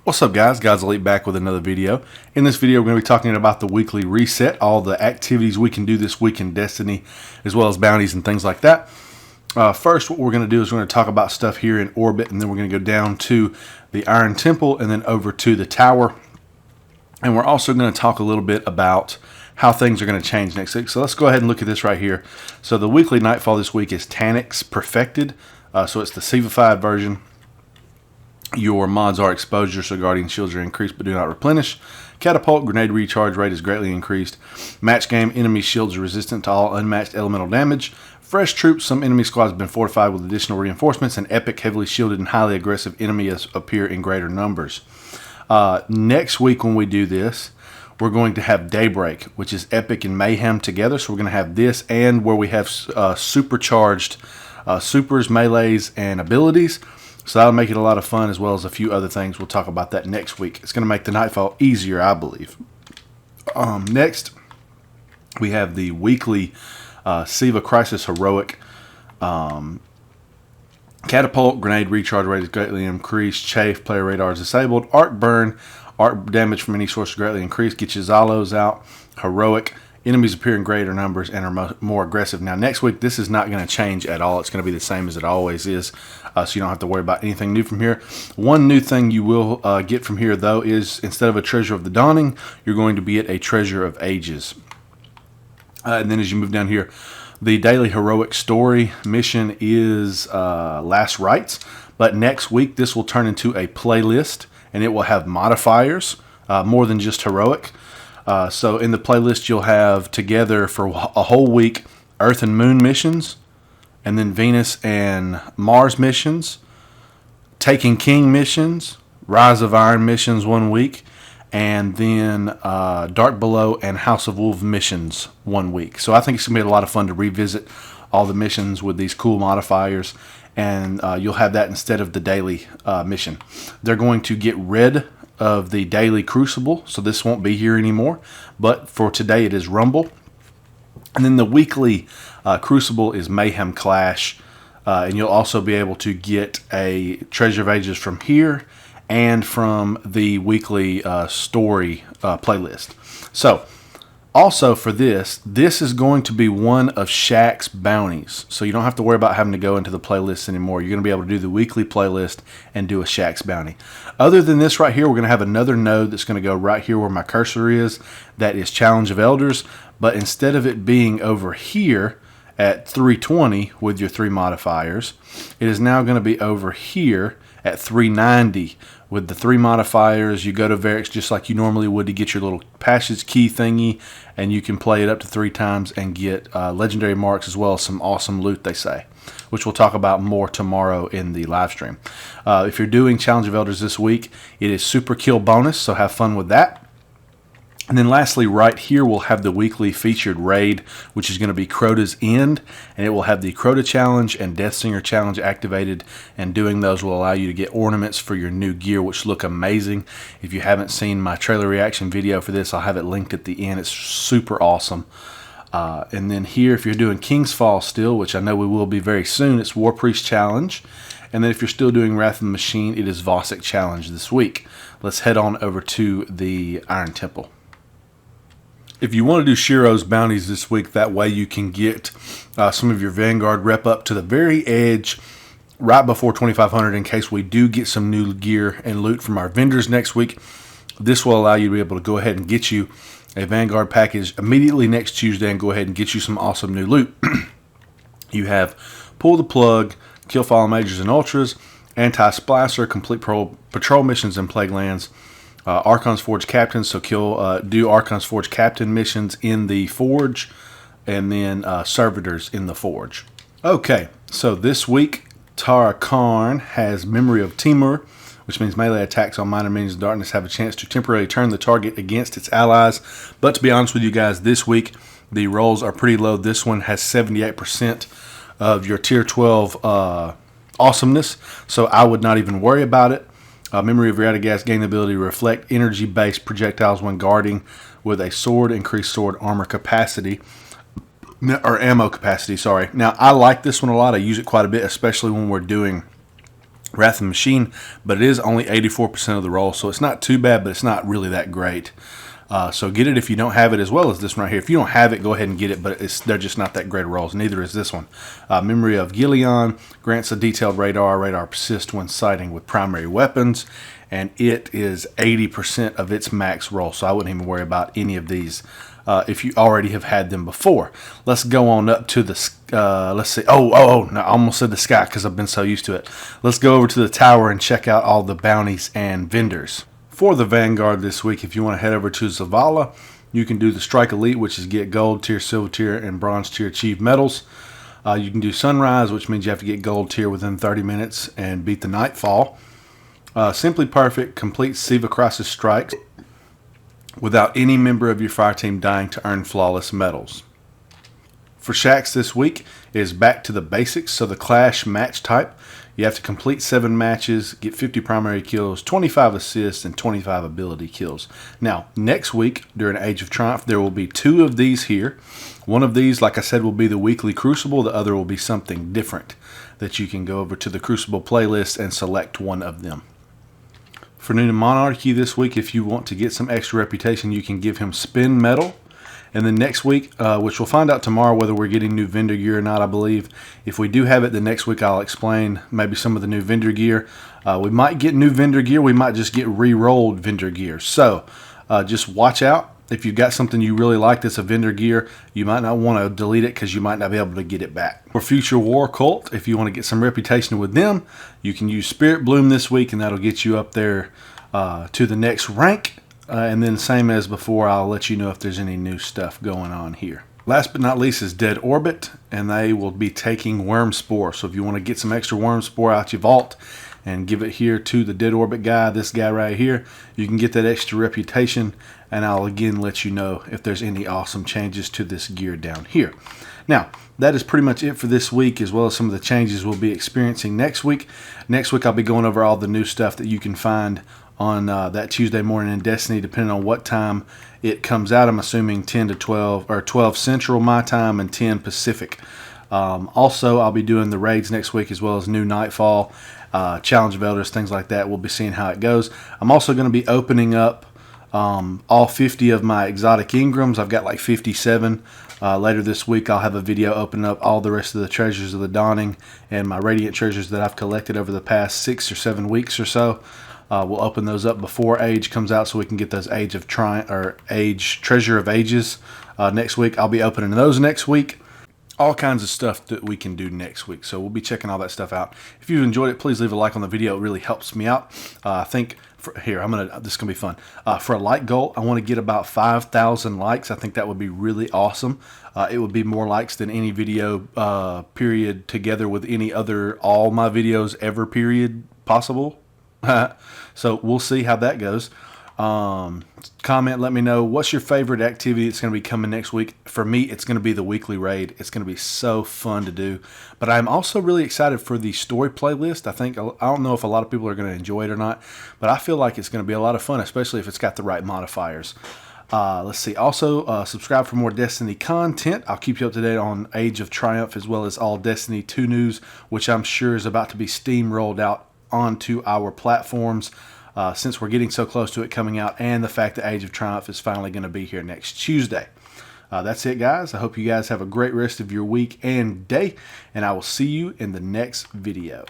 What's up guys, God's Elite back with another video. In this video we're going to be talking about the weekly reset, all the activities we can do this week in Destiny, as well as bounties and things like that. First, what we're going to do is we're going to talk about stuff here in orbit, and then we're going to go down to the Iron Temple and then over to the tower. And we're also going to talk a little bit about how things are going to change next week. So let's go ahead and look at this right here. So the weekly Nightfall this week is Taniks Perfected. So it's the SIVA version. Your mods are exposure, so guardian shields are increased but do not replenish. Catapult, grenade recharge rate is greatly increased. Match game, enemy shields are resistant to all unmatched elemental damage. Fresh troops, some enemy squads have been fortified with additional reinforcements, and epic, heavily shielded, and highly aggressive enemies appear in greater numbers. Next week when we do this, we're going to have Daybreak, which is epic and mayhem together. So we're going to have this and where we have supercharged supers, melees, and abilities. So that'll make it a lot of fun, as well as a few other things. We'll talk about that next week. It's going to make the Nightfall easier, I believe. Next, we have the weekly SIVA Crisis Heroic. Catapult, grenade recharge rate is greatly increased. Chafe, player radar is disabled. Arc burn, arc damage from any source is greatly increased. Get your Zalos out. Heroic. Enemies appear in greater numbers and are more aggressive. Now, next week, this is not going to change at all. It's going to be the same as it always is, so you don't have to worry about anything new from here. One new thing you will get from here, though, is instead of a Treasure of the Dawning, you're going to be at a Treasure of Ages. And then as you move down here, the daily heroic story mission is Last Rites. But next week, this will turn into a playlist, and it will have modifiers, more than just heroic. So in the playlist, you'll have together for a whole week Earth and Moon missions, and then Venus and Mars missions, Taking King missions, Rise of Iron missions 1 week, and then Dark Below and House of Wolves missions 1 week. So I think it's going to be a lot of fun to revisit all the missions with these cool modifiers, and you'll have that instead of the daily mission. They're going to get rid of the daily Crucible, so this won't be here anymore, but for today it is Rumble. And then the weekly Crucible is Mayhem Clash, and you'll also be able to get a Treasure of Ages from here and from the weekly story playlist. So also for this is going to be one of Shaq's bounties, so you don't have to worry about having to go into the playlist anymore. You're going to be able to do the weekly playlist and do a Shaq's bounty. Other than this right here, we're going to have another node that's going to go right here where my cursor is. That is Challenge of Elders, but instead of it being over here at 320 with your 3 modifiers, it is now going to be over here at 390 with the 3 modifiers. You go to Varix just like you normally would to get your little passage key thingy, and you can play it up to 3 times and get legendary marks as well as some awesome loot, they say, which we'll talk about more tomorrow in the live stream. If you're doing Challenge of Elders this week, it is super kill bonus, so have fun with that. And then lastly, right here, we'll have the weekly featured raid, which is going to be Crota's End, and it will have the Crota Challenge and Deathsinger Challenge activated, and doing those will allow you to get ornaments for your new gear, which look amazing. If you haven't seen my trailer reaction video for this, I'll have it linked at the end. It's super awesome. And then here, if you're doing King's Fall still, which I know we will be very soon, it's War Priest Challenge. And then if you're still doing Wrath of the Machine, it is Vosic Challenge this week. Let's head on over to the Iron Temple. If you want to do Shiro's bounties this week, that way you can get some of your Vanguard rep up to the very edge right before 2500 in case we do get some new gear and loot from our vendors next week. This will allow you to be able to go ahead and get you a Vanguard package immediately next Tuesday and go ahead and get you some awesome new loot. You have Pull the Plug, Kill Fallen Majors and Ultras, Anti-Splicer, complete patrol missions in Plague Lands, Archon's Forge Captain, so do Archon's Forge Captain missions in the Forge, and then Servitors in the Forge. Okay, so this week, Tara Karn has Memory of Timur, which means melee attacks on minor minions of darkness have a chance to temporarily turn the target against its allies. But to be honest with you guys, this week, the rolls are pretty low. This one has 78% of your tier 12 awesomeness, so I would not even worry about it. Memory of Radagast gain the ability to reflect energy-based projectiles when guarding with a sword, increased sword armor capacity, or ammo capacity, sorry. Now, I like this one a lot. I use it quite a bit, especially when we're doing Wrath of the Machine, but it is only 84% of the roll, so it's not too bad, but it's not really that great. So get it if you don't have it, as well as this one right here. If you don't have it, go ahead and get it, but they're just not that great of rolls. Neither is this one. Memory of Gileon grants a detailed radar. Radar persists when sighting with primary weapons, and it is 80% of its max roll, so I wouldn't even worry about any of these if you already have had them before. Let's go on up to the, let's see. No, I almost said the sky because I've been so used to it. Let's go over to the tower and check out all the bounties and vendors. For the Vanguard this week, if you want to head over to Zavala, you can do the Strike Elite, which is get gold tier, silver tier, and bronze tier achieved medals. You can do Sunrise, which means you have to get gold tier within 30 minutes and beat the Nightfall. Simply Perfect, complete SIVA crisis strikes without any member of your fire team dying to earn flawless medals. For Shacks this week is back to the basics, so the Clash match type. You have to complete 7 matches, get 50 primary kills, 25 assists, and 25 ability kills. Now, next week, during Age of Triumph, there will be 2 of these here. One of these, like I said, will be the weekly Crucible. The other will be something different that you can go over to the Crucible playlist and select one of them. For New Monarchy this week, if you want to get some extra reputation, you can give him Spin Medal. And then next week, which we'll find out tomorrow whether we're getting new vendor gear or not, I believe. If we do have it, then next week I'll explain maybe some of the new vendor gear. We might get new vendor gear. We might just get re-rolled vendor gear. So just watch out. If you've got something you really like that's a vendor gear, you might not want to delete it because you might not be able to get it back. For Future War Cult, if you want to get some reputation with them, you can use Spirit Bloom this week, and that'll get you up there to the next rank. And then same as before, I'll let you know if there's any new stuff going on here. Last but not least is Dead Orbit, and they will be taking Worm Spore. So if you want to get some extra Worm Spore out your vault and give it here to the Dead Orbit guy, this guy right here, you can get that extra reputation, and I'll again let you know if there's any awesome changes to this gear down here. Now, that is pretty much it for this week, as well as some of the changes we'll be experiencing next week. Next week, I'll be going over all the new stuff that you can find on that Tuesday morning in Destiny, depending on what time it comes out. I'm assuming 10 to 12, or 12 Central my time and 10 Pacific. Also, I'll be doing the raids next week, as well as new Nightfall, Challenge of Elders, things like that. We'll be seeing how it goes. I'm also going to be opening up all 50 of my exotic Ingrams. I've got like 57. Later this week, I'll have a video opening up all the rest of the treasures of the Dawning and my Radiant treasures that I've collected over the past 6 or 7 weeks or so. We'll open those up before Age comes out, so we can get those Age of Triumph or Age Treasure of Ages next week. I'll be opening those next week. All kinds of stuff that we can do next week, so we'll be checking all that stuff out. If you've enjoyed it, please leave a like on the video. It really helps me out. I think this is gonna be fun. For a like goal, I want to get about 5,000 likes. I think that would be really awesome. It would be more likes than any video period together with any other all my videos ever period possible. So we'll see how that goes. Comment, let me know what's your favorite activity that's going to be coming next week. For me, it's going to be the weekly raid. It's going to be so fun to do. But I'm also really excited for the story playlist. I don't know if a lot of people are going to enjoy it or not, but I feel like it's going to be a lot of fun, especially if it's got the right modifiers. Let's see. Also, subscribe for more Destiny content. I'll keep you up to date on Age of Triumph, as well as all Destiny 2 news, which I'm sure is about to be steamrolled out onto our platforms since we're getting so close to it coming out, and the fact that Age of Triumph is finally going to be here next Tuesday. That's it, guys. I hope you guys have a great rest of your week and day, and I will see you in the next video.